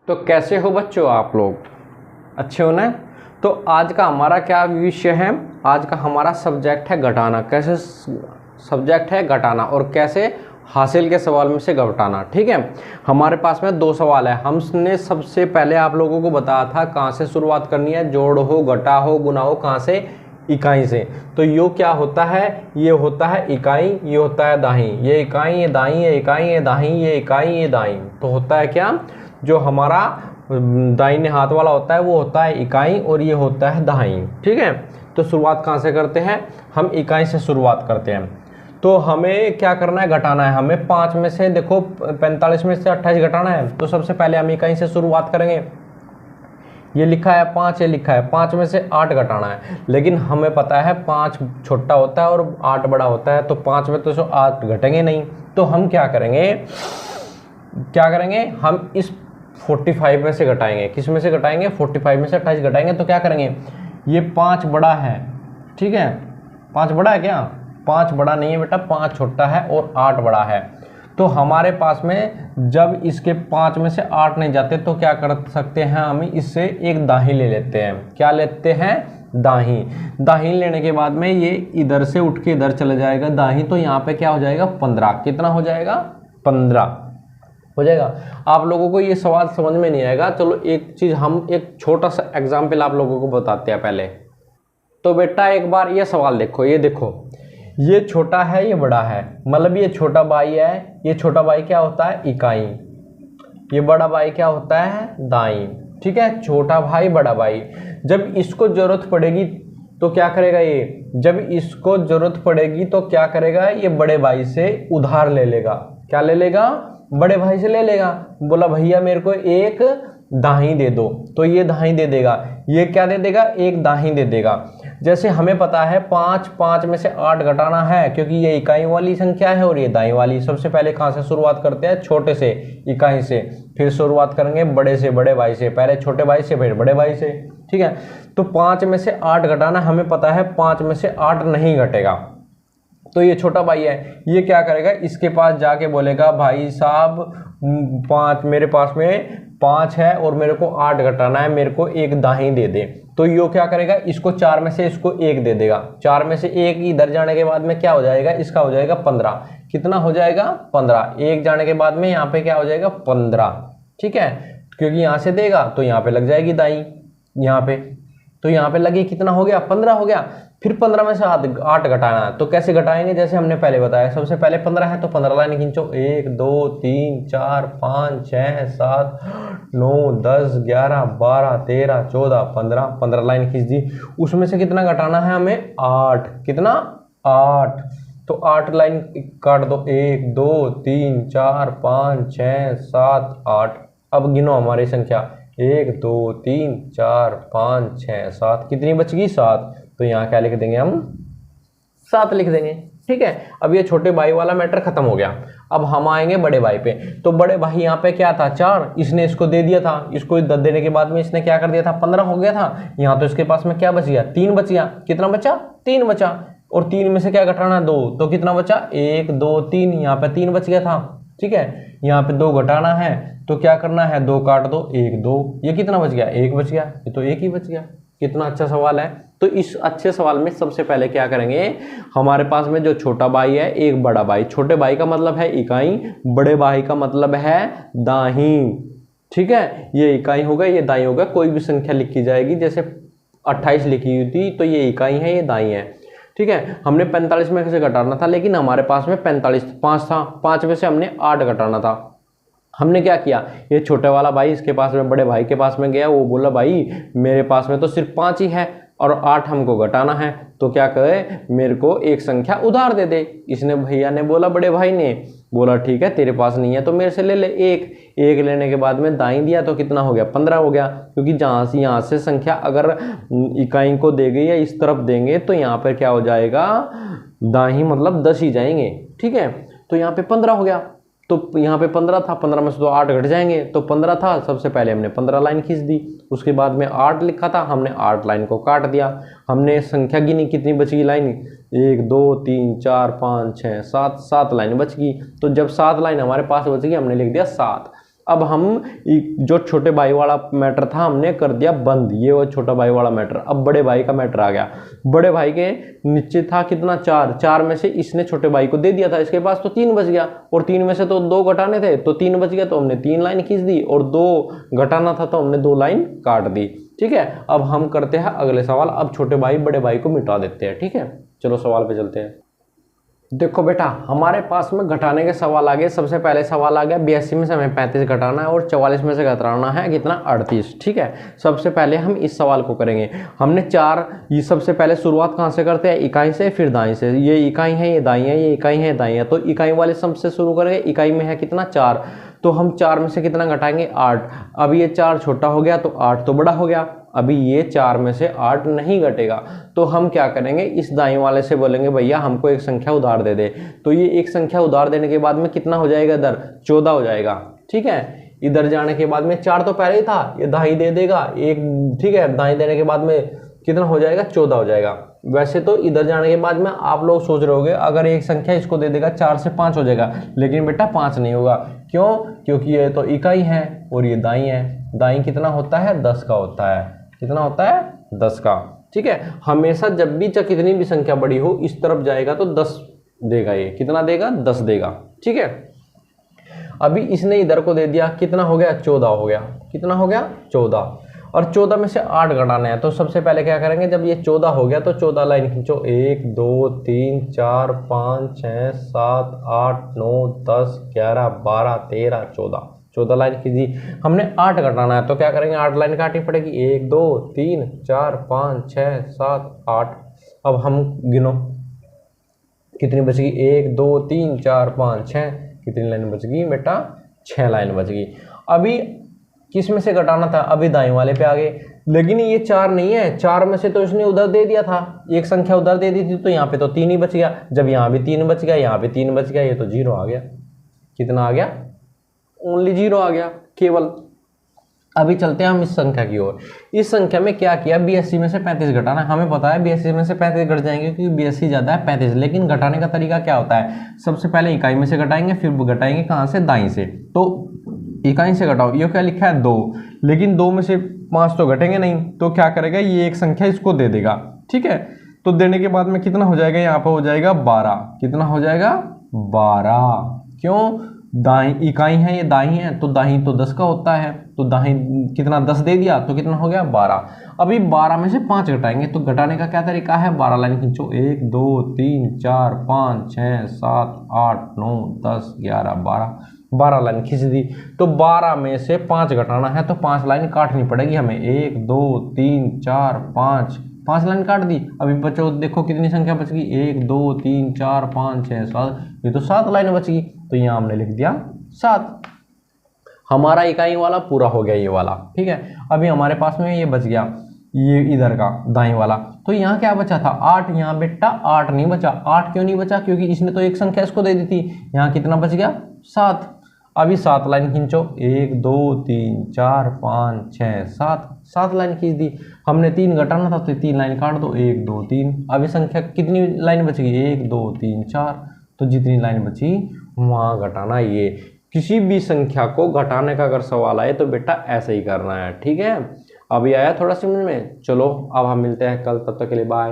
तो कैसे हो बच्चों, आप लोग अच्छे हो ना। तो आज का हमारा क्या विषय है? आज का हमारा सब्जेक्ट है घटाना। कैसे सब्जेक्ट है घटाना और कैसे हासिल के सवाल में से घटाना। ठीक है, हमारे पास में दो सवाल है। हमने सबसे पहले आप लोगों को बताया था कहाँ से शुरुआत करनी है, जोड़ हो, घटा हो, गुना हो, कहाँ से, इकाई से। तो यो क्या होता है, ये होता है इकाई, ये होता है दाही, ये इकाई, ये दाही, ये इकाई, ये दाही, ये इकाई, ये दाही। तो होता है क्या, जो हमारा दाहिने हाथ वाला होता है वो होता है इकाई और ये होता है दाही। ठीक है, तो शुरुआत कहाँ से करते हैं? हम इकाई से शुरुआत करते हैं। तो हमें क्या करना है, घटाना है। हमें 5 में से देखो 45 में से 28 घटाना है। तो सबसे पहले हम इकाई से शुरुआत करेंगे। ये लिखा है 5, ये लिखा है 5 में से 8 घटाना है। लेकिन हमें पता है 5 छोटा होता है और 8 बड़ा होता है, तो 5 में तो 8 घटेंगे नहीं। तो हम क्या करेंगे, हम इस 45 में से घटाएंगे। किस में से घटाएंगे? 45 में से 28 घटाएंगे। तो क्या करेंगे, ये 5 बड़ा है। ठीक है, 5 बड़ा है क्या? 5 बड़ा नहीं है बेटा, 5 छोटा है और 8 बड़ा है। तो हमारे पास में जब इसके 5 में से 8 नहीं जाते तो क्या कर सकते हैं, हम इससे एक दाही ले लेते हैं। क्या लेते हैं? दाही। दाही लेने के बाद में ये इधर से उठ के इधर चला जाएगा दाही। तो यहाँ पे क्या हो जाएगा, 15। कितना हो जाएगा? 15 हो जाएगा। आप लोगों को ये सवाल समझ में नहीं आएगा। चलो एक चीज़, हम एक छोटा सा एग्जाम्पल आप लोगों को बताते हैं पहले। तो बेटा एक बार ये सवाल देखो, ये देखो, ये छोटा है, ये बड़ा है, मतलब ये छोटा भाई है। ये छोटा भाई क्या होता है? इकाई। ये बड़ा भाई क्या होता है? दाई। ठीक है, छोटा भाई बड़ा भाई। जब इसको जरूरत पड़ेगी तो क्या करेगा ये, जब इसको जरूरत पड़ेगी तो क्या करेगा, ये बड़े भाई से उधार ले लेगा। क्या ले लेगा? बड़े भाई से ले लेगा। बोला भैया मेरे को एक दाही दे दो, तो ये दाही दे देगा। ये क्या दे देगा? एक दाही दे देगा। जैसे हमें पता है 5 में से 8 घटाना है, क्योंकि ये इकाई वाली संख्या है और ये दाई वाली। सबसे पहले कहाँ से शुरुआत करते हैं? छोटे से, इकाई से। फिर शुरुआत करेंगे बड़े से, बड़े भाई से। पहले छोटे भाई से, फिर बड़े भाई से। ठीक है, तो 5 में से 8 घटाना, हमें पता है 5 में से 8 नहीं घटेगा। तो ये छोटा भाई है, ये क्या करेगा, इसके पास जाके बोलेगा भाई साहब 5, मेरे पास में 5 है और मेरे को 8 घटाना है, मेरे को एक दाही दे दे। तो यो क्या करेगा, इसको 4 में से इसको 1 दे देगा। 4 में से 1 इधर जाने के बाद में क्या हो जाएगा, इसका हो जाएगा 15। कितना हो जाएगा? 15। 1 जाने के बाद में यहाँ पे क्या हो जाएगा? 15। ठीक है, क्योंकि यहाँ से देगा तो यहाँ पे लग जाएगी दाई, यहाँ पे। तो यहाँ पे लगी, कितना हो गया? 15 हो गया। फिर 15 में से 8 घटाना है। तो कैसे घटाएंगे? जैसे हमने पहले बताया, सबसे पहले 15 है तो 15 लाइन खींचो। 1 2 3 4 5 6 7 9 10 11 12 13 14 15 15 लाइन खींच दी। उसमें से कितना घटाना है हमें? 8। कितना? 8। तो 8 लाइन काट दो। 1 2 3 4 5 6 7 8। अब गिनो हमारी संख्या, 1 2 3 4 5 6 7। कितनी बच गई? 7। तो यहाँ क्या लिख देंगे हम? 7 लिख देंगे। ठीक है, अब ये छोटे भाई वाला मैटर खत्म हो गया। अब हम आएंगे बड़े भाई पे। तो बड़े भाई यहाँ पे क्या था? 4। इसने इसको दे दिया था। इसको देने के बाद में इसने क्या कर दिया था? 15 हो गया था। यहाँ तो इसके पास में क्या बच गया? 3 बच गया। कितना बचा? 3 बचा। और 3 में से क्या घटाना? 2। तो कितना बचा? 1 2 3। यहाँ पे 3 बच गया था। ठीक है, यहाँ पे 2 घटाना है तो क्या करना है? 2 काट दो। 1 2। ये कितना बच गया? 1 बच गया। ये तो 1 ही बच गया। कितना अच्छा सवाल है। तो इस अच्छे सवाल में सबसे पहले क्या करेंगे, हमारे पास में जो छोटा भाई है, एक बड़ा भाई। छोटे भाई का मतलब है इकाई, बड़े भाई का मतलब है दाही। ठीक है, ये इकाई होगा, ये दाई होगा। कोई भी संख्या लिखी जाएगी, जैसे 28 लिखी हुई थी तो ये इकाई है, ये दाई है। ठीक है, हमने 45 में से घटाना था, लेकिन हमारे पास में 5 था। 5 में से हमने 8 घटाना था। हमने क्या किया, ये छोटे वाला भाई इसके पास में, बड़े भाई के पास में गया। वो बोला भाई मेरे पास में तो सिर्फ 5 ही है और 8 हमको घटाना है। तो क्या करे, मेरे को एक संख्या उधार दे दे। इसने, भैया ने बोला, बड़े भाई ने बोला ठीक है, तेरे पास नहीं है तो मेरे से ले ले। 1 लेने के बाद में दाई दिया तो कितना हो गया? 15 हो गया। क्योंकि यहाँ से संख्या अगर इकाई को देंगे या इस तरफ देंगे तो यहाँ पर क्या हो जाएगा, दाई मतलब 10 ही जाएंगे। ठीक है, तो यहाँ पे 15 हो गया। तो यहाँ पे 15 था, 15 में से तो 8 घट जाएंगे। तो 15 था, सबसे पहले हमने 15 लाइन खींच दी। उसके बाद में 8 लिखा था, हमने 8 लाइन को काट दिया। हमने संख्या गिनी, कितनी बची लाइन? 1 2 3 4 5 6 7 7 लाइन बच गई। तो जब 7 लाइन हमारे पास बच गई, हमने लिख दिया 7। अब हम जो छोटे भाई वाला मैटर था हमने कर दिया बंद, ये वो छोटा भाई वाला मैटर। अब बड़े भाई का मैटर आ गया। बड़े भाई के नीचे था कितना 4, 4 में से इसने छोटे भाई को दे दिया था, इसके पास तो 3 बच गया, और 3 में से तो 2 घटाने थे तो 3 बच गया, तो हमने 3 लाइन खींच दी, और 2 घटाना था तो हमने 2 लाइन काट दी। ठीक है, अब हम करते हैं अगले सवाल। अब छोटे भाई बड़े भाई को मिटा देते हैं। ठीक है, चलो सवाल पे चलते हैं। देखो बेटा, हमारे पास में घटाने के सवाल आ गए। सबसे पहले सवाल आ गया 82 में से हमें 35 घटाना है और 44 में से घटाना है कितना 38। ठीक है, सबसे पहले हम इस सवाल को करेंगे। हमने 4, ये सबसे पहले शुरुआत कहाँ से करते हैं, इकाई से फिर दाई से। ये इकाई है, ये दाई है, ये इकाई है, दाई है, तो इकाई वाले सम से शुरू करेंगे। इकाई में है कितना 4, तो हम 4 में से कितना घटाएंगे 8। अब ये 4 छोटा हो गया तो 8 तो बड़ा हो गया। अभी ये 4 में से 8 नहीं घटेगा, तो हम क्या करेंगे, इस दाएं वाले से बोलेंगे भैया हमको एक संख्या उधार दे दे। तो ये एक संख्या उधार देने के बाद में कितना हो जाएगा, इधर 14 हो जाएगा। ठीक है, इधर जाने के बाद में 4 तो पहले ही था, ये दाई दे देगा एक। ठीक है, दाई देने के बाद में कितना हो जाएगा 14 हो जाएगा। वैसे तो इधर जाने के बाद में आप लोग सोच रहे होगे अगर एक संख्या इसको दे देगा 4 से 5 हो जाएगा, लेकिन बेटा 5 नहीं होगा। क्यों, क्योंकि ये तो इकाई है और ये दाई है। दाई कितना होता है 10 का होता है। कितना होता है 10 का। ठीक है, हमेशा जब भी चाहे कितनी भी संख्या बड़ी हो इस तरफ जाएगा तो 10 देगा। ये कितना देगा 10 देगा। ठीक है, अभी इसने इधर को दे दिया, कितना हो गया 14 हो गया। कितना हो गया 14, और 14 में से 8 घटाना है। तो सबसे पहले क्या करेंगे, जब ये 14 हो गया तो 14 लाइन खींचो, 1 2 3 4 5 6 7 8 9 10 11 12 13 14, 14 लाइन खींची। हमने 8 घटाना है तो क्या करेंगे, 8 लाइन काटनी पड़ेगी, 1 2 3 4 5 6 7 8। अब हम गिनो कितनी बचेगी, 1 2 3 4 5 6, कितनी लाइन बच गई बेटा 6 लाइन बच गई। अभी किस में से घटाना था, अभी दाएं वाले पे आ गए, लेकिन ये 4 नहीं है। 4 में से तो इसने उधर दे दिया था, एक संख्या उधर दे दी थी, तो यहाँ पे तो 3 ही बच गया। जब यहाँ भी 3 बच गया, यहाँ पे 3 बच गया, ये तो 0 आ गया। कितना आ गया, ओनली 0 आ गया केवल। अभी चलते हैं हम इस संख्या की ओर। इस संख्या में क्या किया, 82 में से 35 घटाना। हमें पता है 82 में से 35 घट जाएंगे क्योंकि 82 ज़्यादा है 35, लेकिन घटाने का तरीका क्या होता है, सबसे पहले इकाई में से घटाएंगे, फिर घटाएंगे कहाँ से, दाई से। तो इकाई से घटाओ, ये क्या लिखा है 2, लेकिन 2 में से 5 तो घटेंगे नहीं, तो क्या करेगा, ये एक संख्या इसको दे देगा। ठीक है, तो देने के बाद में कितना हो जाएगा, यहाँ पर हो जाएगा 12। कितना हो जाएगा 12। क्यों, दाई इकाई है, ये दाई है, तो दाई तो 10 का होता है, तो दाई कितना 10 दे दिया, तो कितना हो गया 12। अभी 12 में से 5 घटाएंगे, तो घटाने का क्या तरीका है, 12 लाइन खींचो, 1 2 3 4 5 6 7 8 9 10 11 12, 12 लाइन खींच दी। तो 12 में से 5 घटाना है तो 5 लाइन काटनी पड़ेगी हमें, 1 2 3 4 5, 5 लाइन काट दी। अभी बच्चों देखो कितनी संख्या बच गई, 1 2 3 4 5 6 7, ये तो 7 लाइन बच गई, तो यहाँ हमने लिख दिया 7। हमारा इकाई वाला पूरा हो गया ये वाला। ठीक है, अभी हमारे पास में ये बच गया, ये इधर का दाएं वाला। तो यहाँ क्या बचा था 8, यहाँ बेटा 8 नहीं बचा। 8 क्यों नहीं बचा, क्योंकि इसने तो एक संख्या इसको दे दी थी। यहाँ कितना बच गया 7। अभी 7 लाइन खींचो, 1 2 3 4 5 6 7, 7 लाइन खींच दी। हमने 3 घटाना था तो 3 लाइन काट दो, 1 2 3। अभी संख्या कितनी लाइन बच गई, 1 2 3 4, तो जितनी लाइन बची वहाँ घटाना। ये किसी भी संख्या को घटाने का अगर सवाल आए तो बेटा ऐसे ही करना है। ठीक है, अभी आया थोड़ा समझ में। चलो अब हम मिलते हैं कल, तब तक के लिए बाय।